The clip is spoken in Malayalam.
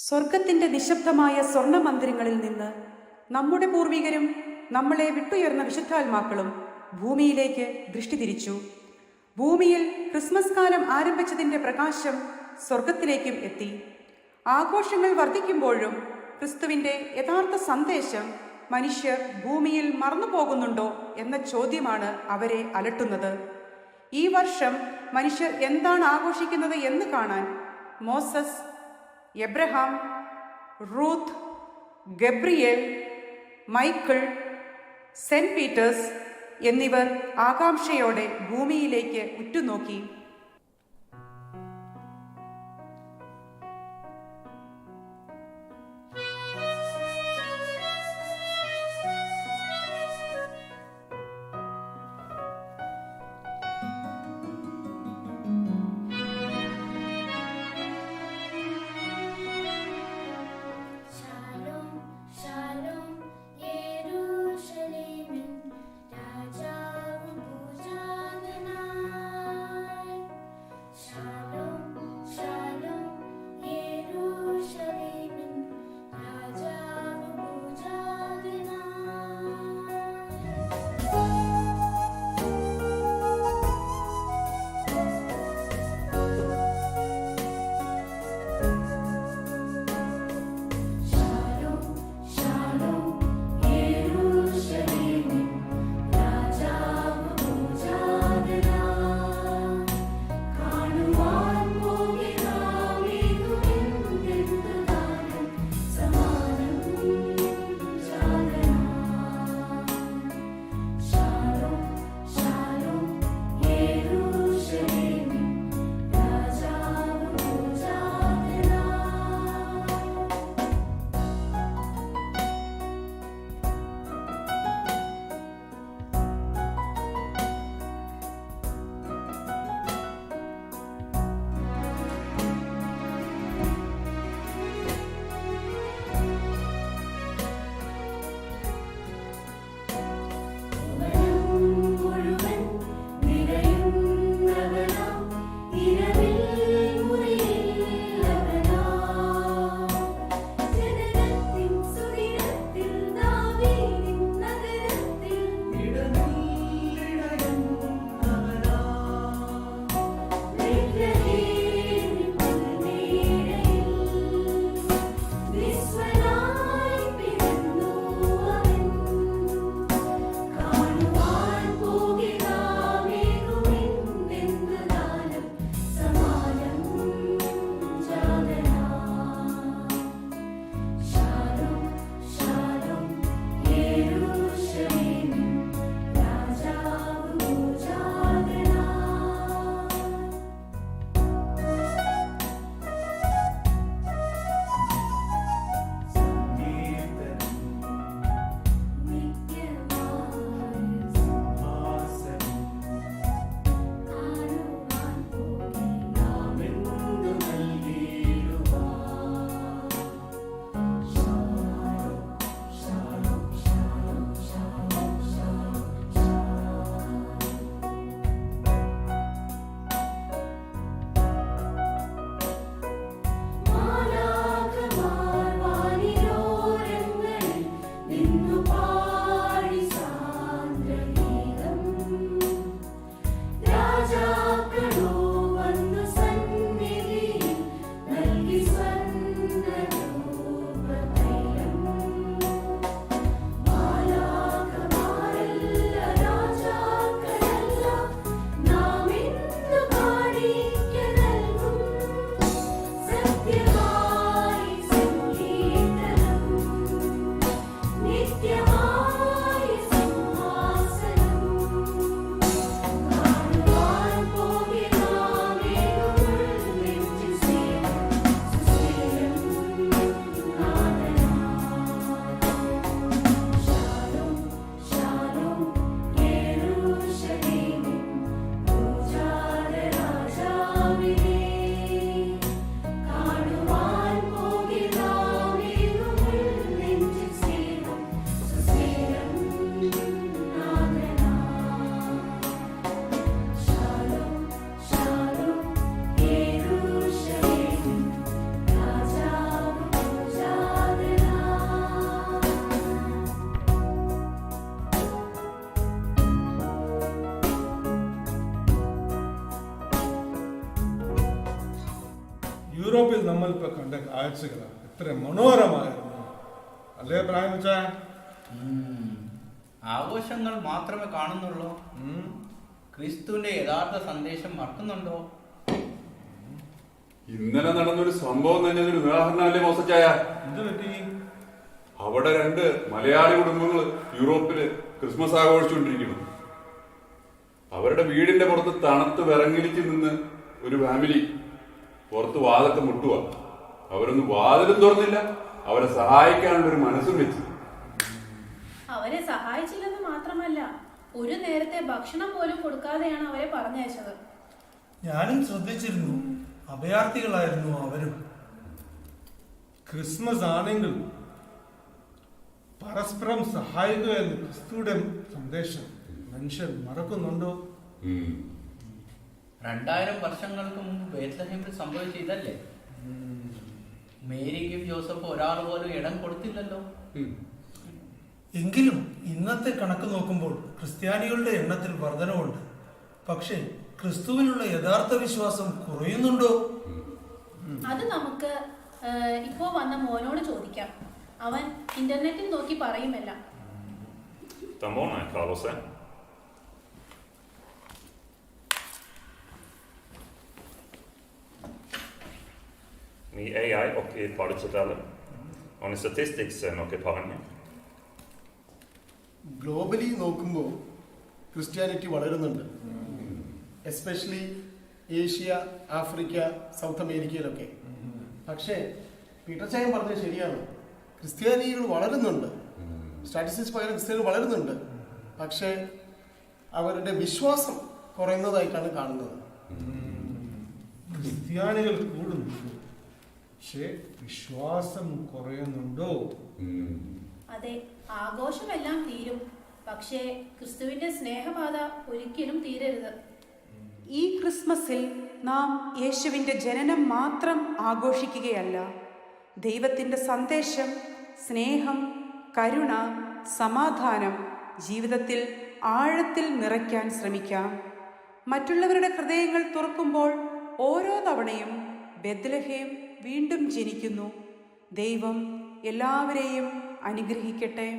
സ്വർഗത്തിൻ്റെ നിശബ്ദമായ സ്വർണ്ണമന്ദിരങ്ങളിൽ നിന്ന് നമ്മുടെ പൂർവികരും നമ്മളെ വിട്ടുയർന്ന വിശുദ്ധാത്മാക്കളും ഭൂമിയിലേക്ക് ദൃഷ്ടി തിരിച്ചു. ഭൂമിയിൽ ക്രിസ്മസ് കാലം ആരംഭിച്ചതിൻ്റെ പ്രകാശം സ്വർഗത്തിലേക്കും എത്തി. ആഘോഷങ്ങൾ വർദ്ധിക്കുമ്പോഴും ക്രിസ്തുവിൻ്റെ യഥാർത്ഥ സന്ദേശം മനുഷ്യർ ഭൂമിയിൽ മറന്നുപോകുന്നുണ്ടോ എന്ന ചോദ്യമാണ് അവരെ അലട്ടുന്നത്. ഈ വർഷം മനുഷ്യർ എന്താണ് ആഘോഷിക്കുന്നത് എന്ന് കാണാൻ Moses, Abraham, Ruth, Gabriel, Michael, Saint Peters എന്നിവർ ആകാംക്ഷയോടെ ഭൂമിയിലേക്ക് ഉറ്റുനോക്കി. യൂറോപ്പിൽ നമ്മളിപ്പോൾ കണ്ട കാഴ്ചകളാണ് എത്ര മനോഹരമായിരുന്നു, അല്ലേ പ്രായമിച്ച? ആഘോഷങ്ങൾ മാത്രമേ കാണുന്നുള്ളൂ. ക്രിസ്തുവിന്റെ യഥാർത്ഥ സന്ദേശം മറക്കുന്നുണ്ടോ? ഇന്നലെ നടന്നൊരു സംഭവം തന്നെ ഒരു ഉദാഹരണമല്ലേ മോസച്ചായ? എന്ത് പറ്റി? അവിടെ 2 മലയാളി കുടുംബങ്ങൾ യൂറോപ്പില് ക്രിസ്മസ് ആഘോഷിച്ചുകൊണ്ടിരിക്കുന്നു. അവരുടെ വീടിന്റെ പുറത്ത് തണുത്ത് വിറങ്ങിലിച്ച് നിന്ന് ഒരു ഫാമിലി പുറത്ത് വാതൊക്കെ മുട്ടുക. അവരൊന്നും വാതിലും തുറന്നില്ല, അവരെ സഹായിക്കാനുള്ള ഒരു മനസ്സും വെച്ചു. അവരെ സഹായിച്ചില്ലെന്ന് മാത്രമല്ല, ഒരു നേരത്തെ ഭക്ഷണം പോലും കൊടുക്കാതെയാണ് അവരെ പറഞ്ഞയച്ചത്. ഞാനും ശ്രദ്ധിച്ചിരുന്നു, അഭയാർത്ഥികളായിരുന്നു അവരും. ക്രിസ്മസ് ആണെങ്കിൽ പരസ്പരം സഹായിക്കുക എന്ന ക്രിസ്തുയുടെ സന്ദേശം മനുഷ്യൻ മറക്കുന്നുണ്ടോ? 2000 വർഷങ്ങൾക്ക് മുമ്പ് ബേത്ലഹേമിൽ സംഭവിച്ച ഇതല്ലേ? മേരിക്കും ജോസഫും ഒരാൾ പോലും ഇടം കൊടുത്തില്ലല്ലോ. എങ്കിലും ഇന്നത്തെ കണക്ക് നോക്കുമ്പോൾ ക്രിസ്ത്യാനികളുടെ എണ്ണത്തിൽ വർധനവുണ്ട്. പക്ഷേ ക്രിസ്തുവിനുള്ള യഥാർത്ഥ വിശ്വാസം കുറയുന്നുണ്ടോ? അത് നമുക്ക് ഇപ്പോ വന്ന മോനോട് ചോദിക്കാം. അവൻ ഇന്റർനെറ്റിൽ നോക്കി പറയുമല്ല. God morgon, Carlos. Med AI och i parallellen. Har ni statistics noe പറഞ്ഞു? ഗ്ലോബലി നോക്കുമ്പോൾ ക്രിസ്ത്യാനിറ്റി വളരുന്നുണ്ട്. എസ്പെഷ്യലി ഏഷ്യ, ആഫ്രിക്ക, സൗത്ത് അമേരിക്കയിലൊക്കെ. പക്ഷേ പീറ്റർ ചായൻ പറഞ്ഞത് ശരിയാണ്, ക്രിസ്ത്യാനികൾ വളരുന്നുണ്ട്. സ്റ്റാറ്റിസ്റ്റിക്സ് പ്രകാരം ക്രിസ്ത്യാനികൾ വളരുന്നുണ്ട്. പക്ഷേ അവരുടെ വിശ്വാസം കുറയുന്നതായിട്ടാണ് കാണുന്നത്. ക്രിസ്ത്യാനികൾ കൂടുന്നുണ്ട്, പക്ഷേ വിശ്വാസം കുറയുന്നുണ്ടോ? അതെ, ആഘോഷമെല്ലാം തീരും, പക്ഷേ ക്രിസ്തുവിന്റെ സ്നേഹപാത ഒരിക്കലും തീരരുത്. ഈ ക്രിസ്മസിൽ നാം യേശുവിൻ്റെ ജനനം മാത്രം ആഘോഷിക്കുകയല്ല, ദൈവത്തിൻ്റെ സന്ദേശം, സ്നേഹം, കരുണ, സമാധാനം ജീവിതത്തിൽ ആഴത്തിൽ നിറയ്ക്കാൻ ശ്രമിക്കാം. മറ്റുള്ളവരുടെ ഹൃദയങ്ങൾ തുറക്കുമ്പോൾ ഓരോ തവണയും ബെത്ലഹേം വീണ്ടും ജനിക്കുന്നു. ദൈവം എല്ലാവരെയും അനുഗ്രഹിക്കട്ടെ.